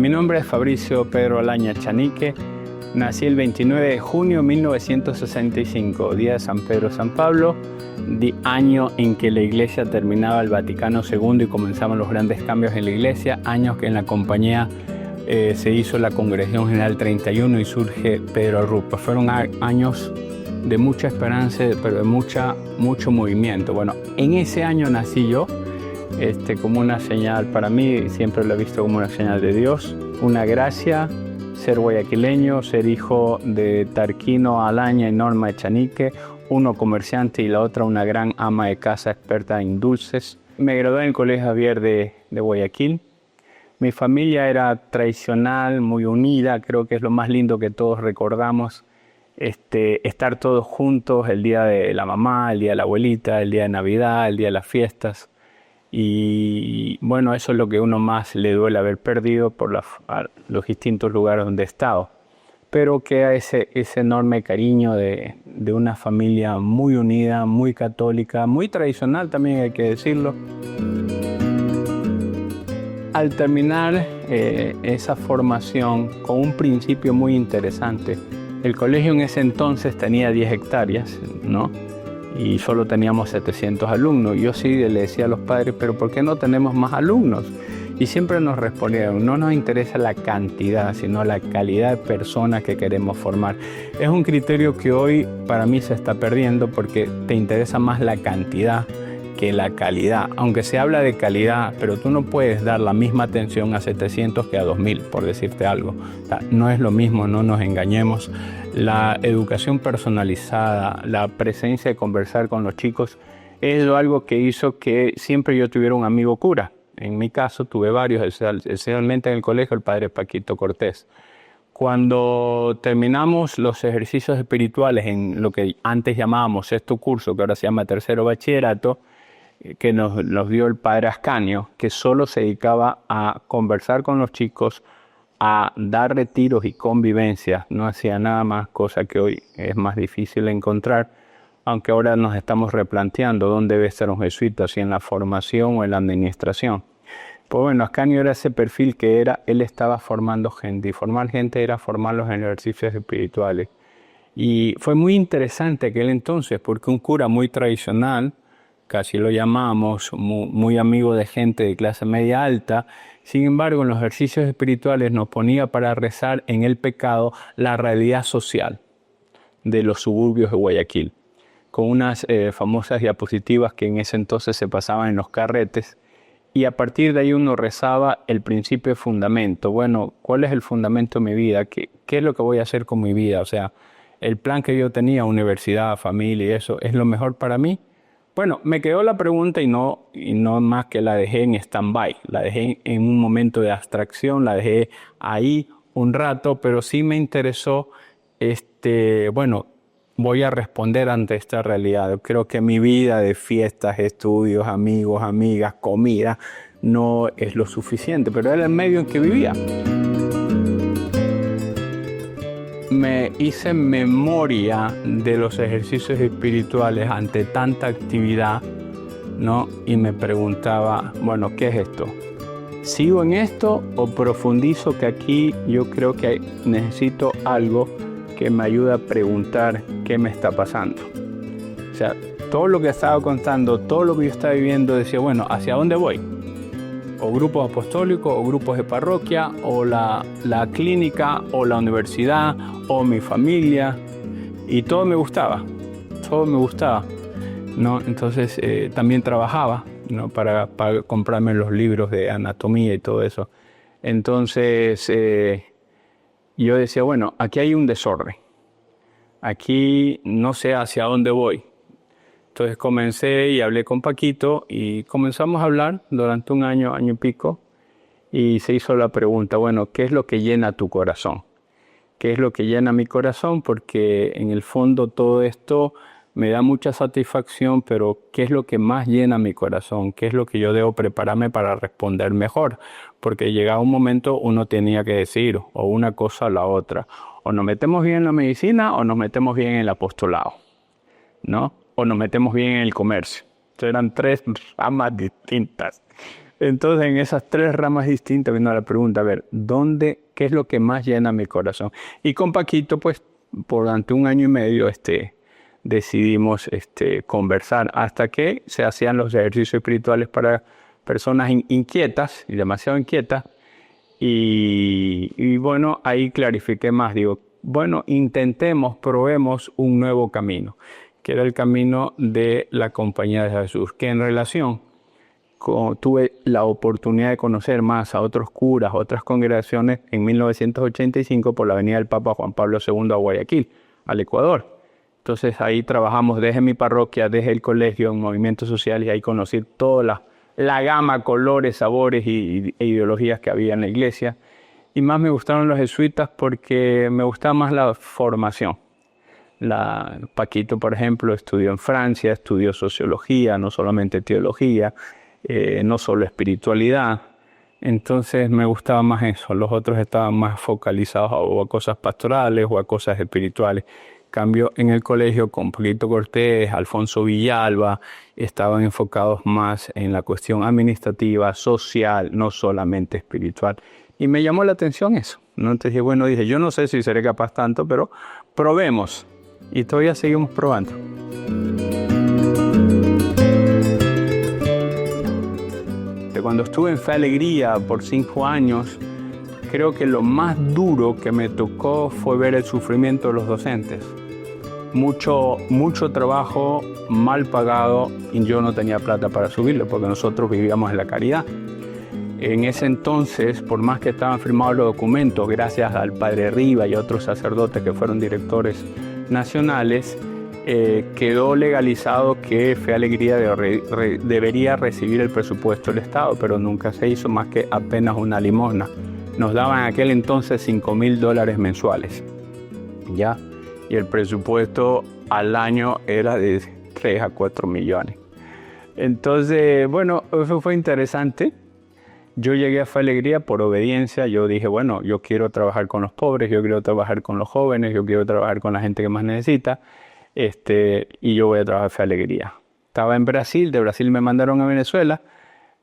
Mi nombre es Fabricio Pedro Alaña Chanique. Nací el 29 de junio de 1965, día de San Pedro San Pablo, año en que la iglesia terminaba el Vaticano II y comenzaban los grandes cambios en la iglesia, años que en la compañía se hizo la Congregación General 31 y surge Pedro Arrupa. Fueron años de mucha esperanza, pero de mucho movimiento. Bueno, en ese año nací yo, como una señal para mí, siempre lo he visto como una señal de Dios, una gracia, ser guayaquileño, ser hijo de Tarquino Alaña y Norma Echanique, uno comerciante y la otra una gran ama de casa experta en dulces. Me gradué en el Colegio Javier de Guayaquil. Mi familia era tradicional, muy unida, creo que es lo más lindo que todos recordamos. Estar todos juntos el día de la mamá, el día de la abuelita, el día de Navidad, el día de las fiestas. Y bueno, eso es lo que uno más le duele haber perdido por los distintos lugares donde he estado. Pero queda ese enorme cariño de una familia muy unida, muy católica, muy tradicional también hay que decirlo. Al terminar esa formación con un principio muy interesante, el colegio en ese entonces tenía 10 hectáreas, ¿no? Y solo teníamos 700 alumnos. Yo sí le decía a los padres, pero ¿por qué no tenemos más alumnos? Y siempre nos respondieron, no nos interesa la cantidad, sino la calidad de personas que queremos formar. Es un criterio que hoy para mí se está perdiendo porque te interesa más la cantidad que la calidad. Aunque se habla de calidad, pero tú no puedes dar la misma atención a 700 que a 2000, por decirte algo. O sea, no es lo mismo, no nos engañemos. La educación personalizada, la presencia de conversar con los chicos, es algo que hizo que siempre yo tuviera un amigo cura. En mi caso tuve varios, especialmente en el colegio, el padre Paquito Cortés. Cuando terminamos los ejercicios espirituales en lo que antes llamábamos sexto curso, que ahora se llama tercero bachillerato, que nos dio el padre Ascanio, que solo se dedicaba a conversar con los chicos, a dar retiros y convivencias, no hacía nada más, cosa que hoy es más difícil encontrar, aunque ahora nos estamos replanteando dónde debe estar un jesuita, si en la formación o en la administración. Pues bueno, Ascanio era ese perfil que él estaba formando gente, y formar gente era formarlos en ejercicios espirituales. Y fue muy interesante aquel entonces, porque un cura muy tradicional, casi lo llamamos, muy amigo de gente de clase media alta, sin embargo en los ejercicios espirituales nos ponía para rezar en el pecado la realidad social de los suburbios de Guayaquil, con unas famosas diapositivas que en ese entonces se pasaban en los carretes, y a partir de ahí uno rezaba el principio de fundamento. Bueno, ¿cuál es el fundamento de mi vida? ¿Qué es lo que voy a hacer con mi vida? O sea, el plan que yo tenía, universidad, familia y eso, ¿es lo mejor para mí? Bueno, me quedó la pregunta y no más que la dejé en stand-by. La dejé en un momento de abstracción, la dejé ahí un rato, pero sí me interesó, bueno, voy a responder ante esta realidad. Creo que mi vida de fiestas, estudios, amigos, amigas, comida, no es lo suficiente, pero era el medio en que vivía. Me hice memoria de los ejercicios espirituales ante tanta actividad, ¿no? Y me preguntaba, bueno, ¿qué es esto? ¿Sigo en esto o profundizo que aquí yo creo que necesito algo que me ayude a preguntar qué me está pasando? O sea, todo lo que estaba contando, todo lo que yo estaba viviendo, decía, bueno, ¿hacia dónde voy? O grupos apostólicos, o grupos de parroquia, o la clínica, o la universidad, o mi familia. Y todo me gustaba, ¿no? Entonces también trabajaba, ¿no? para comprarme los libros de anatomía y todo eso. Entonces yo decía, bueno, aquí hay un desorden. Aquí no sé hacia dónde voy. Entonces comencé y hablé con Paquito y comenzamos a hablar durante un año y pico, y se hizo la pregunta, bueno, ¿qué es lo que llena tu corazón? ¿Qué es lo que llena mi corazón? Porque en el fondo todo esto me da mucha satisfacción, pero ¿qué es lo que más llena mi corazón? ¿Qué es lo que yo debo prepararme para responder mejor? Porque llegaba un momento uno tenía que decir o una cosa o la otra. O nos metemos bien en la medicina o nos metemos bien en el apostolado, ¿no? O nos metemos bien en el comercio. Entonces eran tres ramas distintas. Entonces, en esas tres ramas distintas vino la pregunta, a ver, ¿qué es lo que más llena mi corazón? Y con Paquito, pues, durante 1 año y medio, decidimos conversar hasta que se hacían los ejercicios espirituales para personas inquietas y demasiado inquietas. Y bueno, ahí clarifiqué más. Digo, bueno, probemos un nuevo camino, que era el camino de la Compañía de Jesús, que en relación tuve la oportunidad de conocer más a otros curas, otras congregaciones en 1985 por la venida del Papa Juan Pablo II a Guayaquil, al Ecuador. Entonces ahí trabajamos desde mi parroquia, desde el colegio, en movimientos sociales, y ahí conocí toda la gama, colores, sabores e ideologías que había en la iglesia. Y más me gustaron los jesuitas porque me gustaba más la formación. Paquito, por ejemplo, estudió en Francia, estudió sociología, no solamente teología, no solo espiritualidad. Entonces me gustaba más eso. Los otros estaban más focalizados o a cosas pastorales o a cosas espirituales. Cambio en el colegio con Paquito Cortés, Alfonso Villalba, estaban enfocados más en la cuestión administrativa, social, no solamente espiritual. Y me llamó la atención eso, ¿no? Entonces, bueno, dije, yo no sé si seré capaz tanto, pero probemos. Y todavía seguimos probando. Cuando estuve en Fe Alegría por 5 años, creo que lo más duro que me tocó fue ver el sufrimiento de los docentes. Mucho trabajo, mal pagado, y yo no tenía plata para subirlo porque nosotros vivíamos en la caridad. En ese entonces, por más que estaban firmados los documentos, gracias al Padre Riva y a otros sacerdotes que fueron directores nacionales, quedó legalizado que Fe Alegría debería recibir el presupuesto del Estado, pero nunca se hizo más que apenas una limosna. Nos daban en aquel entonces $5,000 mensuales, ¿ya? Y el presupuesto al año era de 3 a 4 millones. Entonces, bueno, eso fue interesante. Yo llegué a Fe Alegría por obediencia. Yo dije, bueno, yo quiero trabajar con los pobres, yo quiero trabajar con los jóvenes, yo quiero trabajar con la gente que más necesita, y yo voy a trabajar en Fe Alegría. Estaba en Brasil, de Brasil me mandaron a Venezuela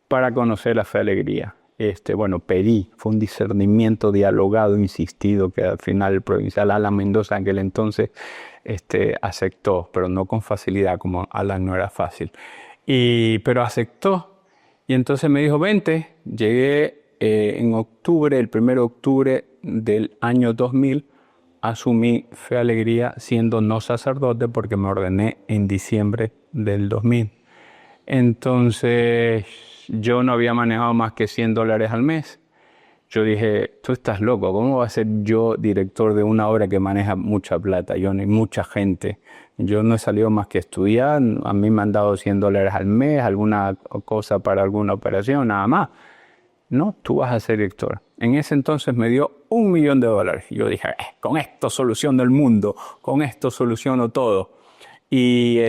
para conocer la Fe Alegría. Bueno, fue un discernimiento dialogado, insistido, que al final el provincial Alan Mendoza en aquel entonces aceptó, pero no con facilidad, como Alan no era fácil. Pero aceptó, y entonces me dijo, vente. Llegué en octubre, el 1 de octubre del año 2000, asumí Fe Alegría siendo no sacerdote porque me ordené en diciembre del 2000. Entonces yo no había manejado más que $100 al mes. Yo dije, tú estás loco, ¿cómo voy a ser yo director de una obra que maneja mucha plata? Yo ni mucha gente. Yo no he salido más que estudiar, a mí me han dado $100 al mes, alguna cosa para alguna operación, nada más. No, tú vas a ser director. En ese entonces me dio $1 millón. Y yo dije, con esto soluciono el mundo, con esto soluciono todo. Y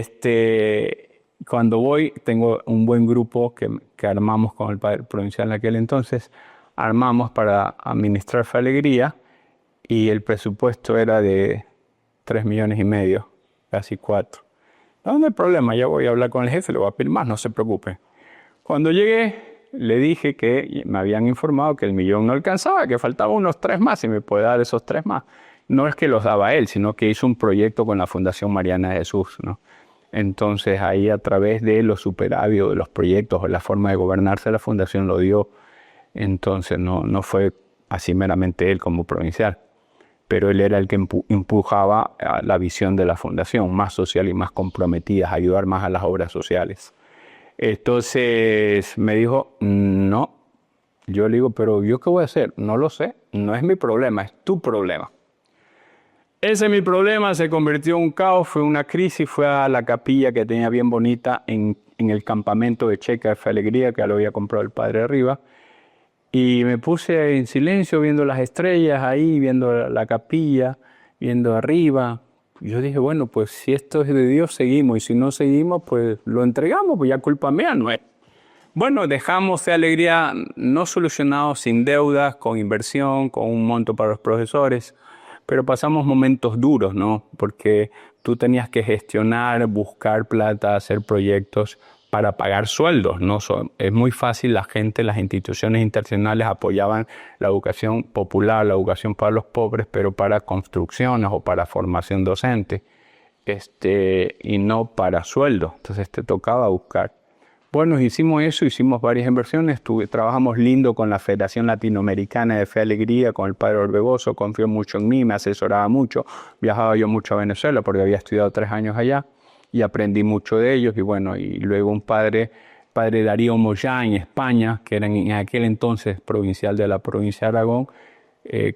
cuando voy, tengo un buen grupo que armamos con el padre provincial en aquel entonces, armamos para administrar Fe Alegría, y el presupuesto era de 3,5 millones, casi 4. No hay problema, ya voy a hablar con el jefe, le voy a pedir más, no se preocupe. Cuando llegué, le dije que me habían informado que el millón no alcanzaba, que faltaban unos 3 más, y me puede dar esos 3 más. No es que los daba él, sino que hizo un proyecto con la Fundación Mariana de Jesús, ¿no? Entonces ahí, a través de los superávit de los proyectos o la forma de gobernarse, la fundación lo dio. Entonces no fue así meramente él como provincial, pero él era el que empujaba a la visión de la fundación, más social y más comprometida, ayudar más a las obras sociales. Entonces me dijo, no. Yo le digo, pero ¿yo qué voy a hacer? No lo sé, no es mi problema, es tu problema. Ese mi problema se convirtió en un caos, fue una crisis. Fue a la capilla que tenía bien bonita en el campamento de Checa de Fe Alegría, que ya lo había comprado el padre arriba, y me puse en silencio viendo las estrellas ahí, viendo la capilla, viendo arriba. Yo dije, bueno, pues si esto es de Dios, seguimos, y si no seguimos, pues lo entregamos, pues ya culpa mía no es. Bueno, dejamos Fe Alegría no solucionado, sin deudas, con inversión, con un monto para los profesores. Pero pasamos momentos duros, ¿no? Porque tú tenías que gestionar, buscar plata, hacer proyectos para pagar sueldos, ¿no? Es muy fácil, la gente, las instituciones internacionales apoyaban la educación popular, la educación para los pobres, pero para construcciones o para formación docente, y no para sueldos. Entonces te tocaba buscar. Bueno, hicimos eso, hicimos varias inversiones, trabajamos lindo con la Federación Latinoamericana de Fe y Alegría, con el padre Orbegoso, confió mucho en mí, me asesoraba mucho, viajaba yo mucho a Venezuela porque había estudiado 3 años allá y aprendí mucho de ellos. Y bueno, y luego un padre Darío Moyá en España, que era en aquel entonces provincial de la provincia de Aragón,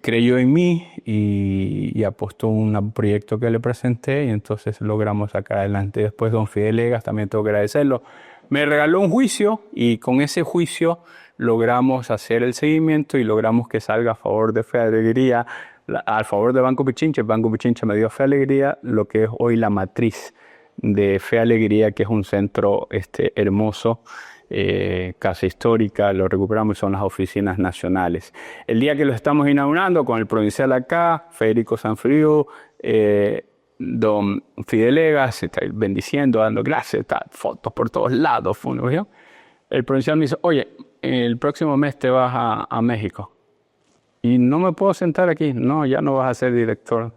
creyó en mí y apostó un proyecto que le presenté y entonces logramos sacar adelante. Después don Fidel Legas, también tengo que agradecerlo, me regaló un juicio y con ese juicio logramos hacer el seguimiento y logramos que salga a favor de Fe y Alegría, a favor de Banco Pichincha. El Banco Pichincha me dio Fe y Alegría, lo que es hoy la matriz de Fe y Alegría, que es un centro hermoso, casa histórica, lo recuperamos y son las oficinas nacionales. El día que lo estamos inaugurando con el provincial acá, Federico Sanfriu, don Fidel Legas, está bendiciendo, dando clases, fotos por todos lados. El provincial me dice, oye, el próximo mes te vas a México y no me puedo sentar aquí. No, ya no vas a ser director.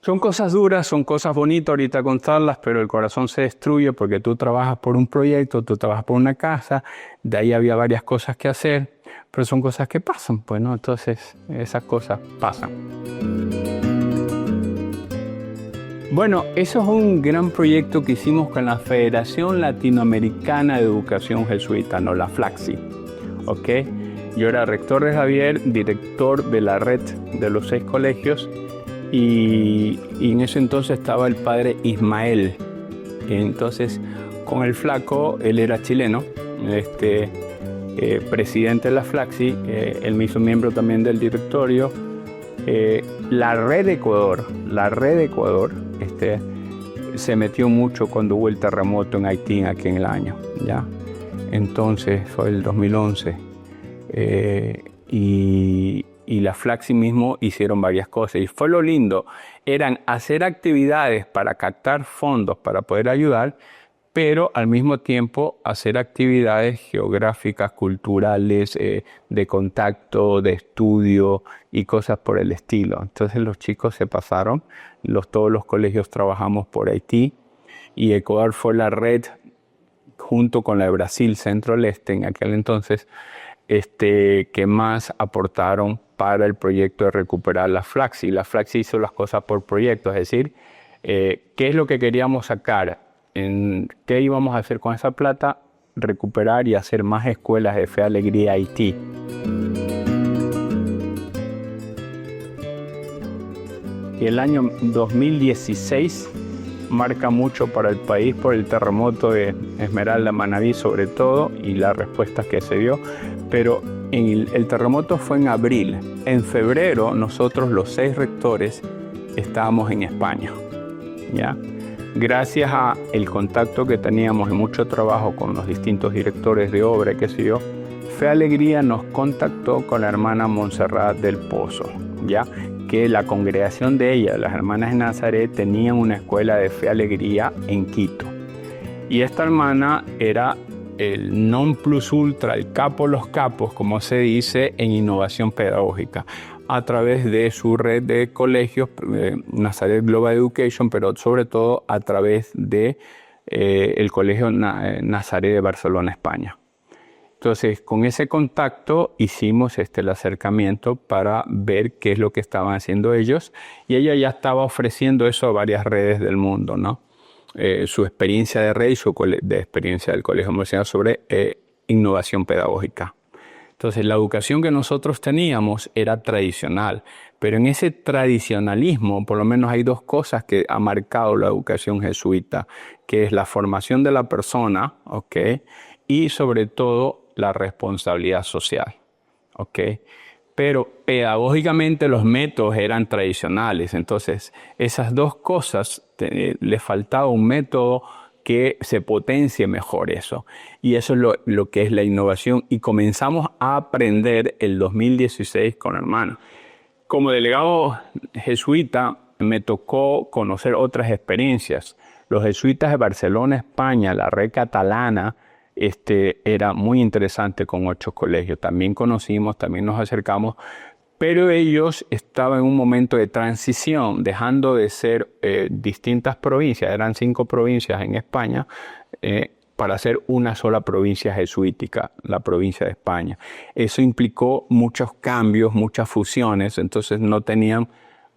Son cosas duras, son cosas bonitas ahorita contarlas, pero el corazón se destruye porque tú trabajas por un proyecto, tú trabajas por una casa, de ahí había varias cosas que hacer, pero son cosas que pasan, pues, ¿no? Entonces, esas cosas pasan. Bueno, eso es un gran proyecto que hicimos con la Federación Latinoamericana de Educación Jesuita, no la FLACSI, ¿ok? Yo era rector de Javier, director de la red de los 6 colegios y en ese entonces estaba el padre Ismael. Entonces, con el flaco, él era chileno, presidente de la FLACSI, él me hizo miembro también del directorio. La red Ecuador, se metió mucho cuando hubo el terremoto en Haití aquí en el año, ¿ya? Entonces fue el 2011 y la FLACSI mismo hicieron varias cosas y fue lo lindo, eran hacer actividades para captar fondos para poder ayudar, pero al mismo tiempo hacer actividades geográficas, culturales, de contacto, de estudio y cosas por el estilo. Entonces los chicos se pasaron, todos los colegios trabajamos por Haití y Ecuador fue la red, junto con la de Brasil Centro-Este en aquel entonces, que más aportaron para el proyecto de recuperar la FLACSI. La FLACSI hizo las cosas por proyecto, es decir, ¿qué es lo que queríamos sacar? ¿Qué íbamos a hacer con esa plata? Recuperar y hacer más escuelas de Fe y Alegría Haití. Y el año 2016 marca mucho para el país por el terremoto de Esmeralda, Manabí sobre todo, y las respuestas que se dio. Pero el terremoto fue en abril. En febrero nosotros los 6 rectores estábamos en España, ¿ya? Gracias al contacto que teníamos y mucho trabajo con los distintos directores de obra, qué sé yo, Fe y Alegría nos contactó con la hermana Montserrat del Pozo, ¿ya? Que la congregación de ella, las hermanas de Nazaret, tenían una escuela de Fe y Alegría en Quito. Y esta hermana era el non plus ultra, el capo de los capos, como se dice, en innovación pedagógica, a través de su red de colegios, Nazaret Global Education, pero sobre todo a través de el Colegio Nazaret de Barcelona, España. Entonces, con ese contacto hicimos el acercamiento para ver qué es lo que estaban haciendo ellos, y ella ya estaba ofreciendo eso a varias redes del mundo, ¿no? Su experiencia de red y su experiencia del Colegio Emocional sobre innovación pedagógica. Entonces, la educación que nosotros teníamos era tradicional, pero en ese tradicionalismo, por lo menos hay 2 cosas que ha marcado la educación jesuita, que es la formación de la persona, ¿ok? Y sobre todo la responsabilidad social, ¿ok? Pero pedagógicamente los métodos eran tradicionales, entonces esas 2 cosas, le faltaba un método que se potencie mejor eso. Y eso es lo que es la innovación. Y comenzamos a aprender el 2016 con hermanos. Como delegado jesuita me tocó conocer otras experiencias. Los jesuitas de Barcelona, España, la red catalana, era muy interesante con 8 colegios. También conocimos, también nos acercamos, pero ellos estaban en un momento de transición, dejando de ser distintas provincias, eran 5 provincias en España, para ser una sola provincia jesuítica, la provincia de España. Eso implicó muchos cambios, muchas fusiones, entonces no tenían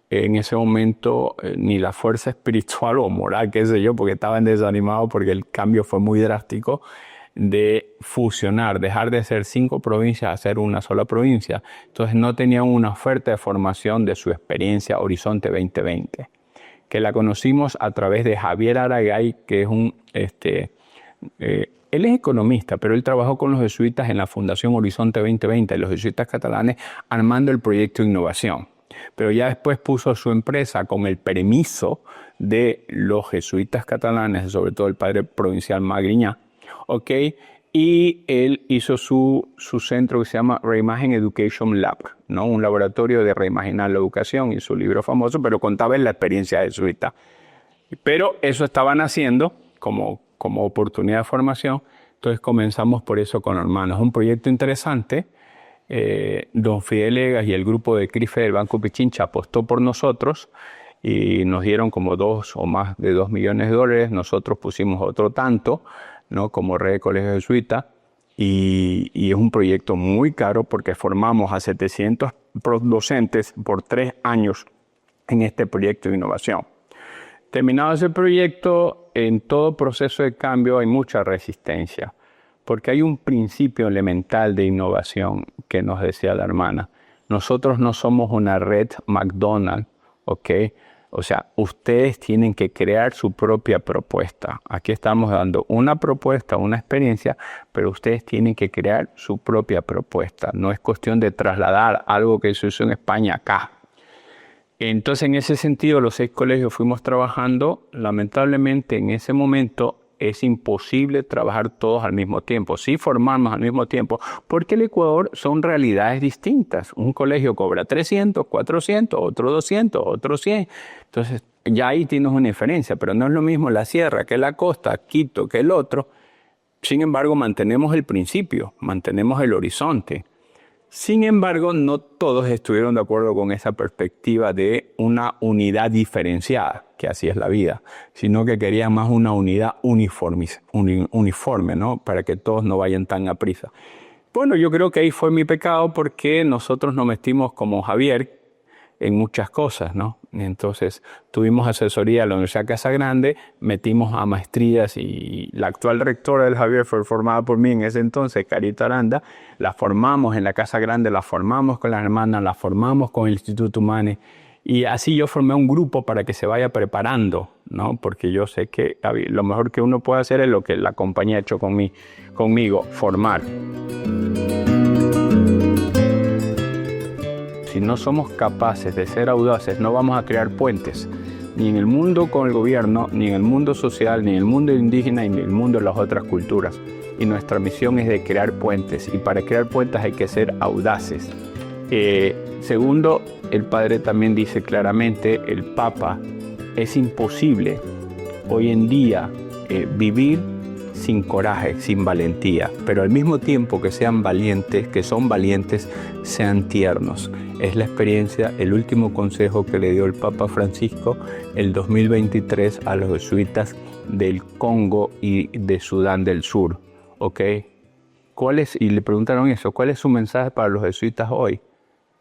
en ese momento ni la fuerza espiritual o moral, qué sé yo, porque estaban desanimados porque el cambio fue muy drástico, de fusionar, dejar de ser 5 provincias a ser una sola provincia. Entonces no tenían una oferta de formación de su experiencia Horizonte 2020, que la conocimos a través de Javier Aragay, que es él es economista, pero él trabajó con los jesuitas en la Fundación Horizonte 2020, los jesuitas catalanes, armando el proyecto de innovación. Pero ya después puso su empresa con el permiso de los jesuitas catalanes, sobre todo el padre provincial Magriñá, y él hizo su centro que se llama Reimagine Education Lab, ¿no? Un laboratorio de reimaginar la educación, y su libro famoso, pero contaba en la experiencia jesuita. Pero eso estaban haciendo como oportunidad de formación, entonces comenzamos por eso con Hermanos. Un proyecto interesante. Don Fidel Egas y el grupo de CRIFE del Banco Pichincha apostó por nosotros y nos dieron como 2 o más de $2 millones. Nosotros pusimos otro tanto, ¿no? Como red de colegios jesuitas, y es un proyecto muy caro porque formamos a 700 docentes por 3 años en este proyecto de innovación. Terminado ese proyecto, en todo proceso de cambio hay mucha resistencia, porque hay un principio elemental de innovación que nos decía la hermana. Nosotros no somos una red McDonald's, ¿ok? O sea, ustedes tienen que crear su propia propuesta. Aquí estamos dando una propuesta, una experiencia, pero ustedes tienen que crear su propia propuesta. No es cuestión de trasladar algo que se hizo en España acá. Entonces, en ese sentido, los 6 colegios fuimos trabajando. Lamentablemente, en ese momento, es imposible trabajar todos al mismo tiempo, sí formarnos al mismo tiempo, porque el Ecuador son realidades distintas. Un colegio cobra 300, 400, otro 200, otro 100. Entonces, ya ahí tienes una diferencia, pero no es lo mismo la sierra que la costa, Quito que el otro. Sin embargo, mantenemos el principio, mantenemos el horizonte. Sin embargo, no todos estuvieron de acuerdo con esa perspectiva de una unidad diferenciada, que así es la vida, sino que querían más una unidad uniforme, ¿no? Para que todos no vayan tan a prisa. Bueno, yo creo que ahí fue mi pecado porque nosotros nos metimos como Javier en muchas cosas, ¿no? Entonces tuvimos asesoría a la Universidad Casa Grande, metimos a maestrías y la actual rectora del Javier fue formada por mí en ese entonces, Carita Aranda. La formamos en la Casa Grande, la formamos con las hermanas, la formamos con el Instituto Humane, y así yo formé un grupo para que se vaya preparando, ¿no? Porque yo sé que lo mejor que uno puede hacer es lo que la compañía ha hecho conmigo, formar. Si no somos capaces de ser audaces, no vamos a crear puentes, ni en el mundo con el gobierno, ni en el mundo social, ni en el mundo indígena, ni en el mundo de las otras culturas. Y nuestra misión es de crear puentes, y para crear puentes hay que ser audaces. Segundo, el Padre también dice claramente, el Papa, es imposible hoy en día vivir sin coraje, sin valentía, pero al mismo tiempo que sean valientes, que son valientes, sean tiernos. Es la experiencia, el último consejo que le dio el Papa Francisco el 2023 a los jesuitas del Congo y de Sudán del Sur, ¿ok? Y le preguntaron eso, ¿cuál es su mensaje para los jesuitas hoy?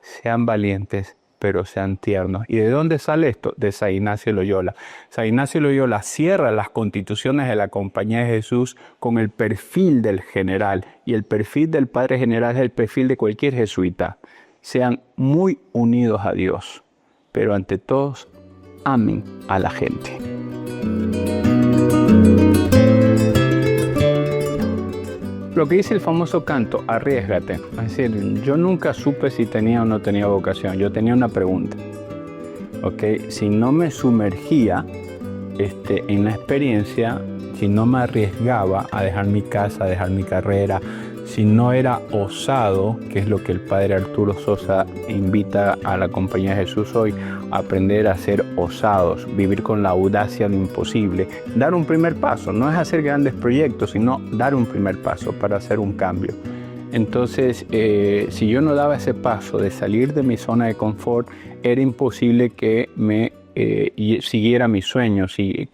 Sean valientes, pero sean tiernos. ¿Y de dónde sale esto? De San Ignacio de Loyola. San Ignacio de Loyola cierra las constituciones de la Compañía de Jesús con el perfil del general, y el perfil del Padre General es el perfil de cualquier jesuita. Sean muy unidos a Dios, pero ante todos, amen a la gente. Lo que dice el famoso canto, arriésgate. Es decir, yo nunca supe si tenía o no tenía vocación. Yo tenía una pregunta. ¿Okay? Si no me sumergía en la experiencia, si no me arriesgaba a dejar mi casa, a dejar mi carrera, si no era osado, que es lo que el padre Arturo Sosa invita a la Compañía de Jesús hoy, a aprender a ser osados, vivir con la audacia de lo imposible, dar un primer paso, no es hacer grandes proyectos, sino dar un primer paso para hacer un cambio. Entonces, si yo no daba ese paso de salir de mi zona de confort, era imposible que me siguiera mis sueños y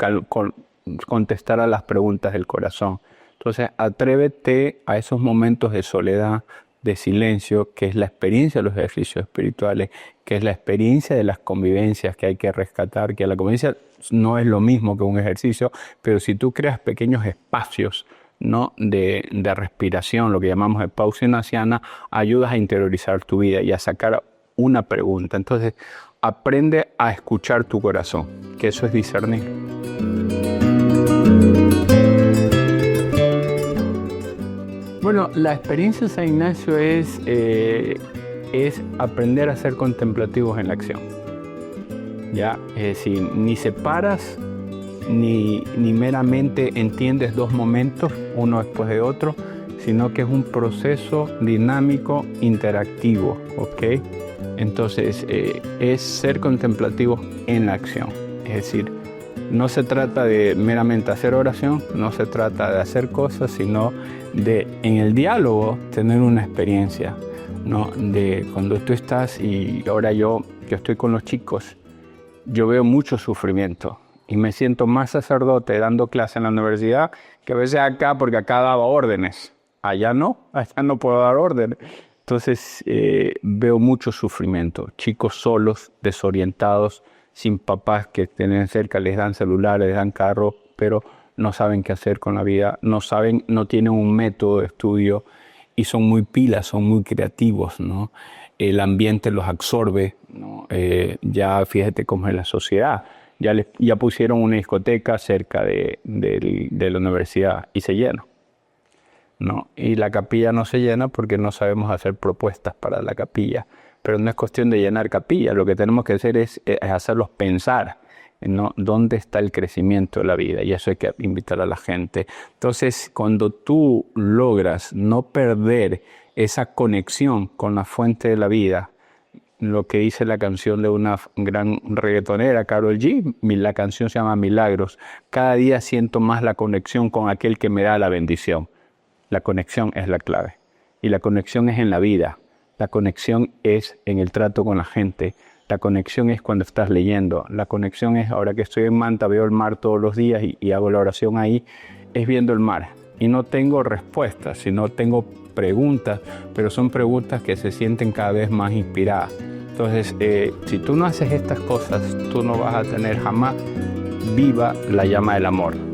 contestara las preguntas del corazón. Entonces, atrévete a esos momentos de soledad, de silencio, que es la experiencia de los ejercicios espirituales, que es la experiencia de las convivencias que hay que rescatar, que la convivencia no es lo mismo que un ejercicio, pero si tú creas pequeños espacios, ¿no?, de respiración, lo que llamamos de pausa ignaciana, ayudas a interiorizar tu vida y a sacar una pregunta. Entonces, aprende a escuchar tu corazón, que eso es discernir. Bueno, la experiencia de San Ignacio es aprender a ser contemplativos en la acción. ¿Ya? Es decir, ni separas, ni meramente entiendes dos momentos, uno después de otro, sino que es un proceso dinámico, interactivo, ¿ok? Entonces, es ser contemplativos en la acción. Es decir, no se trata de meramente hacer oración, no se trata de hacer cosas, sino de, en el diálogo, tener una experiencia, ¿no? De cuando tú estás, y ahora yo que estoy con los chicos, yo veo mucho sufrimiento y me siento más sacerdote dando clase en la universidad que a veces acá, porque acá daba órdenes. Allá no puedo dar órdenes. Entonces veo mucho sufrimiento, chicos solos, desorientados, sin papás que tienen cerca, les dan celulares, les dan carro, pero no saben qué hacer con la vida, no tienen un método de estudio y son muy pilas, son muy creativos, ¿no? El ambiente los absorbe, ¿no? Ya fíjate cómo es la sociedad. Ya pusieron una discoteca cerca de la universidad y se llena, ¿no? Y la capilla no se llena porque no sabemos hacer propuestas para la capilla. Pero no es cuestión de llenar capillas, lo que tenemos que hacer es hacerlos pensar, ¿no? ¿Dónde está el crecimiento de la vida? Y eso hay que invitar a la gente. Entonces, cuando tú logras no perder esa conexión con la fuente de la vida, lo que dice la canción de una gran reggaetonera, Karol G, la canción se llama Milagros. Cada día siento más la conexión con aquel que me da la bendición. La conexión es la clave. Y la conexión es en la vida. La conexión es en el trato con la gente. La conexión es cuando estás leyendo. La conexión es, ahora que estoy en Manta, veo el mar todos los días y hago la oración ahí, es viendo el mar. Y no tengo respuestas, sino tengo preguntas, pero son preguntas que se sienten cada vez más inspiradas. Entonces, si tú no haces estas cosas, tú no vas a tener jamás viva la llama del amor.